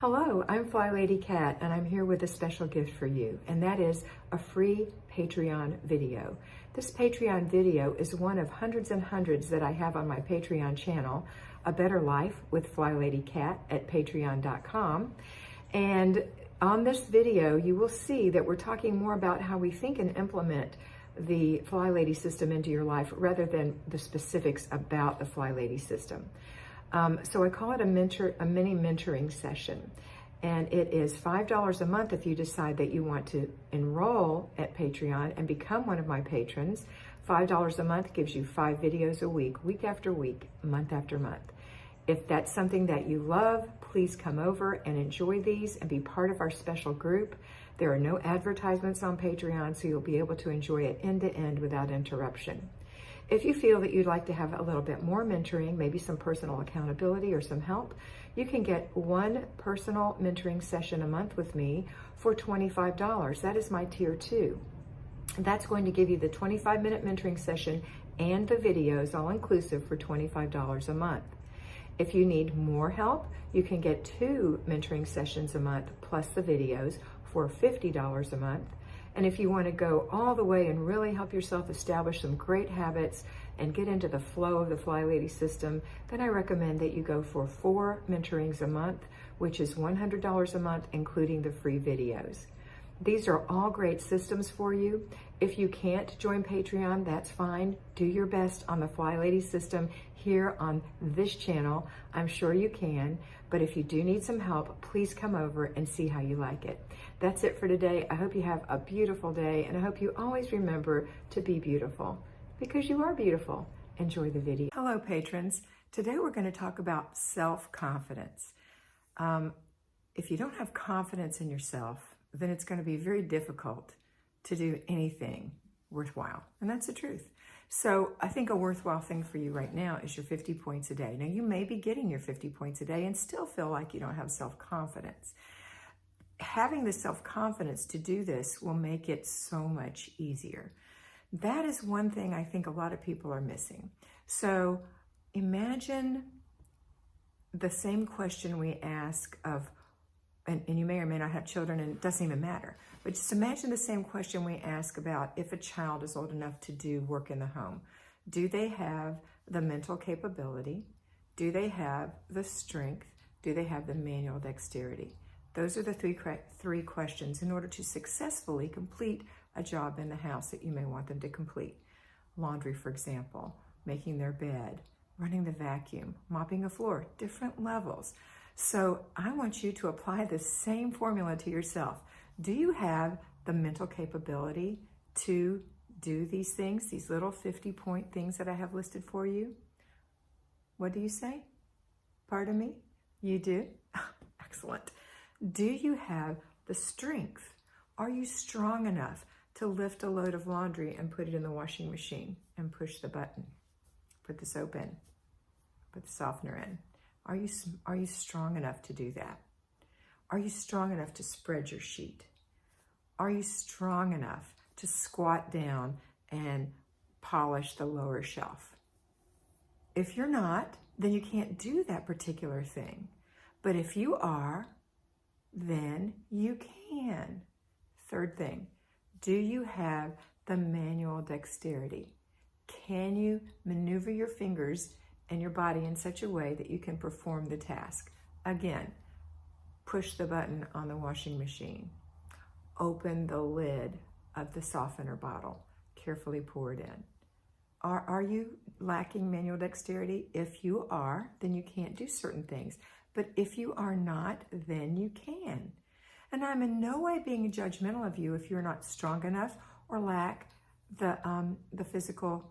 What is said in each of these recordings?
Hello, I'm FlyLady Kat, and I'm here with a special gift for you, and that is a free Patreon video. This Patreon video is one of hundreds and hundreds that I have on my Patreon channel, A Better Life with FlyLady Kat at patreon.com. And on this video, you will see that we're talking more about how we think and implement the FlyLady system into your life rather than the specifics about the FlyLady system. So I call it a mini mentoring session, and it is $5 a month if you decide that you want to enroll at Patreon and become one of my patrons. $5 a month gives you 5 videos a week, week after week, month after month. If that's something that you love, please come over and enjoy these and be part of our special group. There are no advertisements on Patreon, so you'll be able to enjoy it end to end without interruption. If you feel that you'd like to have a little bit more mentoring, maybe some personal accountability or some help, you can get one personal mentoring session a month with me for $25. That is my tier 2. That's going to give you the 25-minute mentoring session and the videos all inclusive for $25 a month. If you need more help, you can get 2 mentoring sessions a month plus the videos for $50 a month. And if you want to go all the way and really help yourself establish some great habits and get into the flow of the FlyLady system, then I recommend that you go for 4 mentorings a month, which is $100 a month, including the free videos. These are all great systems for you. If you can't join Patreon, that's fine. Do your best on the FlyLady system here on this channel. I'm sure you can, but if you do need some help, please come over and see how you like it. That's it for today. I hope you have a beautiful day, and I hope you always remember to be beautiful, because you are beautiful. Enjoy the video. Hello, patrons. Today we're going to talk about self-confidence. If you don't have confidence in yourself, then it's going to be very difficult to do anything worthwhile. And that's the truth. So I think a worthwhile thing for you right now is your 50 points a day. Now, you may be getting your 50 points a day and still feel like you don't have self-confidence. Having the self-confidence to do this will make it so much easier. That is one thing I think a lot of people are missing. So imagine the same question we ask of, and you may or may not have children, and it doesn't even matter, but just imagine the same question we ask about if a child is old enough to do work in the home. Do they have the mental capability? Do they have the strength? Do they have the manual dexterity? Those are the three questions in order to successfully complete a job in the house that you may want them to complete. Laundry, for example, making their bed, running the vacuum, mopping a floor, different levels. So I want you to apply the same formula to yourself. Do you have the mental capability to do these things, these little 50-point things that I have listed for you? What do you say? Pardon me? You do? Excellent. Do you have the strength? Are you strong enough to lift a load of laundry and put it in the washing machine and push the button? Put the soap in, put the softener in. Are you strong enough to do that? Are you strong enough to spread your sheet? Are you strong enough to squat down and polish the lower shelf? If you're not, then you can't do that particular thing. But if you are, then you can. Third thing, do you have the manual dexterity? Can you maneuver your fingers and your body in such a way that you can perform the task? Again, push the button on the washing machine. Open the lid of the softener bottle. Carefully pour it in. Are you lacking manual dexterity? If you are, then you can't do certain things. But if you are not, then you can. And I'm in no way being judgmental of you if you're not strong enough or lack the physical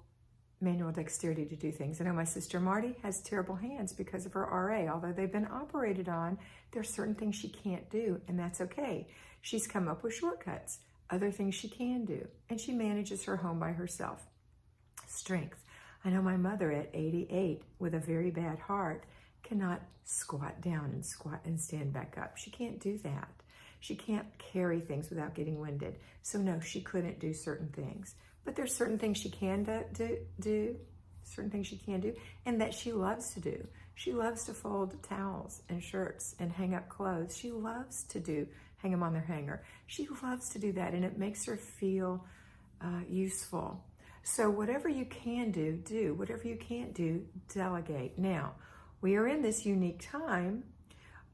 manual dexterity to do things. I know my sister Marty has terrible hands because of her RA. Although they've been operated on, there's certain things she can't do, and that's okay. She's come up with shortcuts, other things she can do, and she manages her home by herself. Strength. I know my mother at 88 with a very bad heart cannot squat down and squat and stand back up. She can't do that. She can't carry things without getting winded. So no, she couldn't do certain things. But there's certain things she can do, certain things she can do, and that she loves to do. She loves to fold towels and shirts and hang up clothes. She loves to hang them on their hanger. She loves to do that, and it makes her feel useful. So whatever you can do, do. Whatever you can't do, delegate. Now, we are in this unique time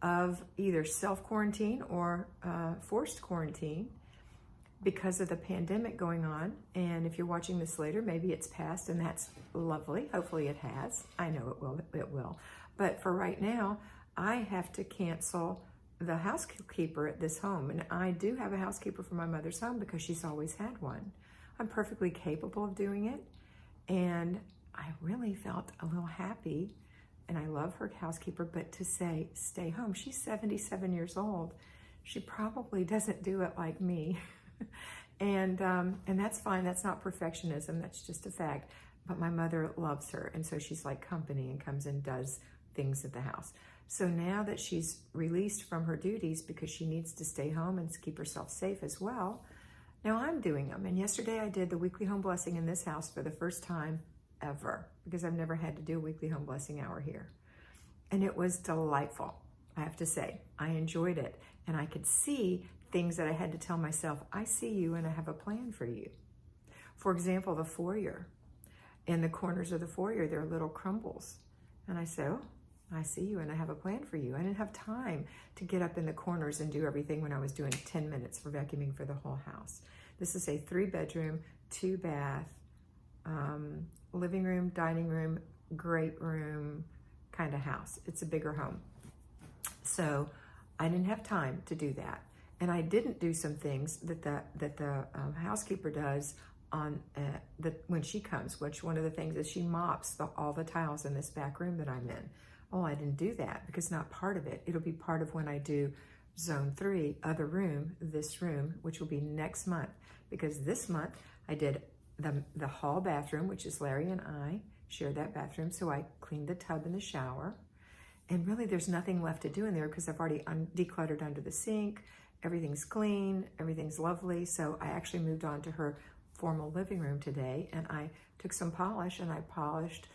of either self-quarantine or forced quarantine because of the pandemic going on. And if you're watching this later, maybe it's passed, and that's lovely. Hopefully it has. I know it will. But for right now, I have to cancel the housekeeper at this home. And I do have a housekeeper for my mother's home because she's always had one. I'm perfectly capable of doing it. And I really felt a little happy, and I love her housekeeper, but to say, stay home. She's 77 years old. She probably doesn't do it like me. And that's fine. That's not perfectionism. That's just a fact. But my mother loves her, and so she's like company and comes and does things at the house. So now that she's released from her duties because she needs to stay home and keep herself safe as well, now I'm doing them. And yesterday I did the weekly home blessing in this house for the first time ever, because I've never had to do a weekly home blessing hour here. And it was delightful, I have to say. I enjoyed it. And I could see things that I had to tell myself, I see you and I have a plan for you. For example, the foyer. In the corners of the foyer, there are little crumbles. And I said, oh, I see you and I have a plan for you. I didn't have time to get up in the corners and do everything when I was doing 10 minutes for vacuuming for the whole house. This is a 3-bedroom, 2-bath, living room, dining room, great room kind of house. It's a bigger home. So I didn't have time to do that. And I didn't do some things that the housekeeper does on when she comes, which one of the things is she mops all the tiles in this back room that I'm in. Oh, I didn't do that because not part of it. It'll be part of when I do zone 3, other room, this room, which will be next month. Because this month I did the hall bathroom, which is Larry and I share that bathroom. So I cleaned the tub and the shower. And really there's nothing left to do in there because I've already decluttered under the sink. Everything's clean, everything's lovely. So I actually moved on to her formal living room today, and I took some polish and I polished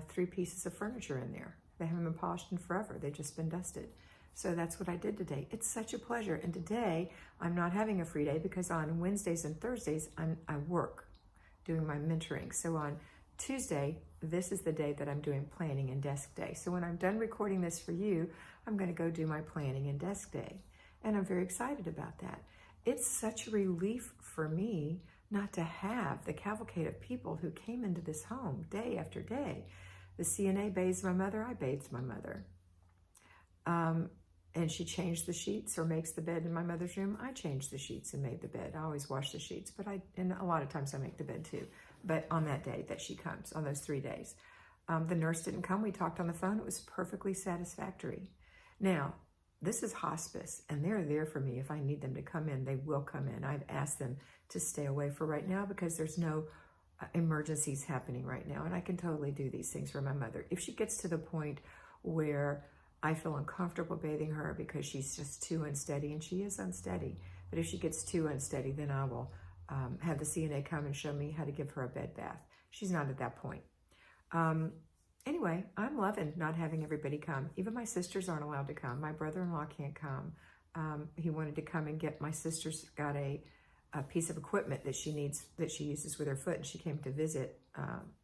3 pieces of furniture in there. They haven't been polished in forever. They've just been dusted. So that's what I did today. It's such a pleasure. And today I'm not having a free day because on Wednesdays and Thursdays I work doing my mentoring. So on Tuesday, this is the day that I'm doing planning and desk day. So when I'm done recording this for you, I'm going to go do my planning and desk day. And I'm very excited about that. It's such a relief for me not to have the cavalcade of people who came into this home day after day. The CNA bathes my mother, I bathed my mother. And she changed the sheets or makes the bed in my mother's room. I changed the sheets and made the bed. I always wash the sheets, and a lot of times I make the bed too. But on that day that she comes, on those 3 days. The nurse didn't come, we talked on the phone, it was perfectly satisfactory. Now, this is hospice, and they're there for me. If I need them to come in, they will come in. I've asked them to stay away for right now because there's no emergencies happening right now, and I can totally do these things for my mother. If she gets to the point where I feel uncomfortable bathing her because she's just too unsteady, and she is unsteady, but if she gets too unsteady, then I will have the CNA come and show me how to give her a bed bath. She's not at that point. Anyway, I'm loving not having everybody come. Even my sisters aren't allowed to come. My brother-in-law can't come. He wanted to come and get, my sister's got a piece of equipment that she needs, that she uses with her foot, and she came to visit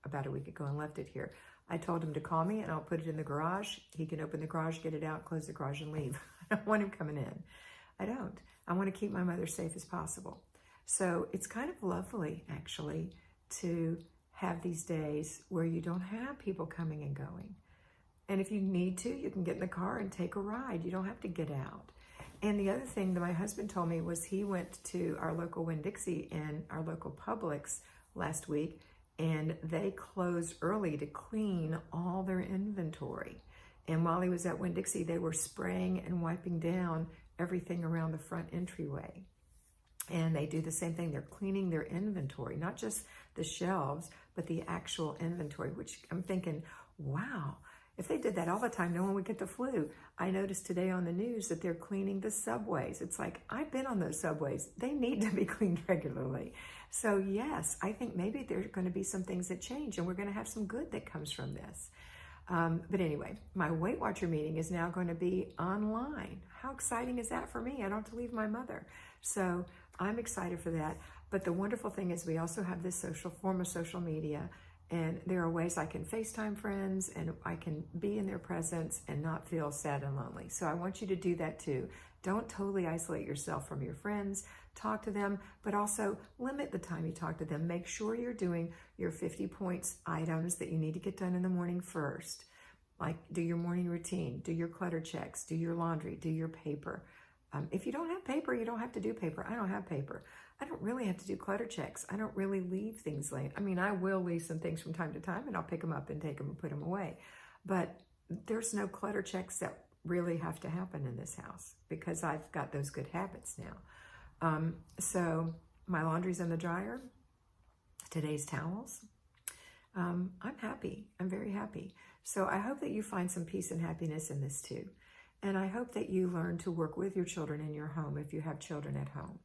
about a week ago and left it here. I told him to call me and I'll put it in the garage. He can open the garage, get it out, close the garage and leave. I don't want him coming in. I don't. I want to keep my mother safe as possible. So it's kind of lovely actually to have these days where you don't have people coming and going. And if you need to, you can get in the car and take a ride. You don't have to get out. And the other thing that my husband told me was he went to our local Winn-Dixie and our local Publix last week, and they closed early to clean all their inventory. And while he was at Winn-Dixie, they were spraying and wiping down everything around the front entryway. And they do the same thing. They're cleaning their inventory, not just the shelves, but the actual inventory, which I'm thinking, wow, if they did that all the time, no one would get the flu. I noticed today on the news that they're cleaning the subways. It's like, I've been on those subways. They need to be cleaned regularly. So yes, I think maybe there's going to be some things that change, and we're going to have some good that comes from this. But anyway, my Weight Watcher meeting is now going to be online. How exciting is that for me? I don't have to leave my mother. So I'm excited for that. But the wonderful thing is we also have this form of social media, and there are ways I can FaceTime friends and I can be in their presence and not feel sad and lonely. So I want you to do that too. Don't totally isolate yourself from your friends. Talk to them, but also limit the time you talk to them. Make sure you're doing your 50 points items that you need to get done in the morning first. Like do your morning routine, do your clutter checks, do your laundry, do your paper. If you don't have paper, you don't have to do paper. I don't have paper. I don't really have to do clutter checks. I don't really leave things late. I mean, I will leave some things from time to time and I'll pick them up and take them and put them away. But there's no clutter checks that really have to happen in this house because I've got those good habits now. So my laundry's in the dryer. Today's towels. I'm happy. I'm very happy. So I hope that you find some peace and happiness in this too. And I hope that you learn to work with your children in your home if you have children at home.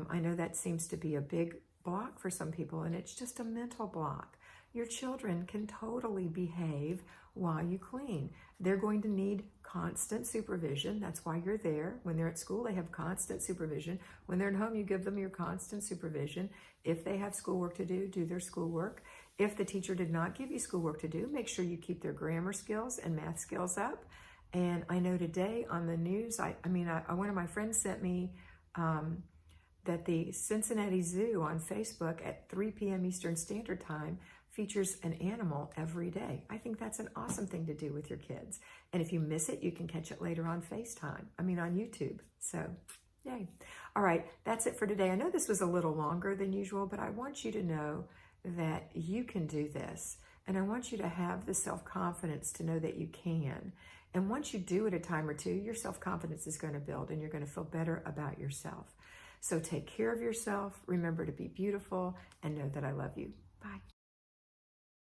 I know that seems to be a big block for some people, and it's just a mental block. Your children can totally behave while you clean. They're going to need constant supervision. That's why you're there. When they're at school, they have constant supervision. When they're at home, you give them your constant supervision. If they have schoolwork to do, do their schoolwork. If the teacher did not give you schoolwork to do, make sure you keep their grammar skills and math skills up. And I know today on the news, one of my friends sent me that the Cincinnati Zoo on Facebook at 3 p.m. Eastern Standard Time features an animal every day. I think that's an awesome thing to do with your kids. And if you miss it, you can catch it later on on YouTube. So, yay. All right, that's it for today. I know this was a little longer than usual, but I want you to know that you can do this. And I want you to have the self-confidence to know that you can. And once you do it a time or two, your self-confidence is going to build and you're going to feel better about yourself. So take care of yourself. Remember to be beautiful and know that I love you.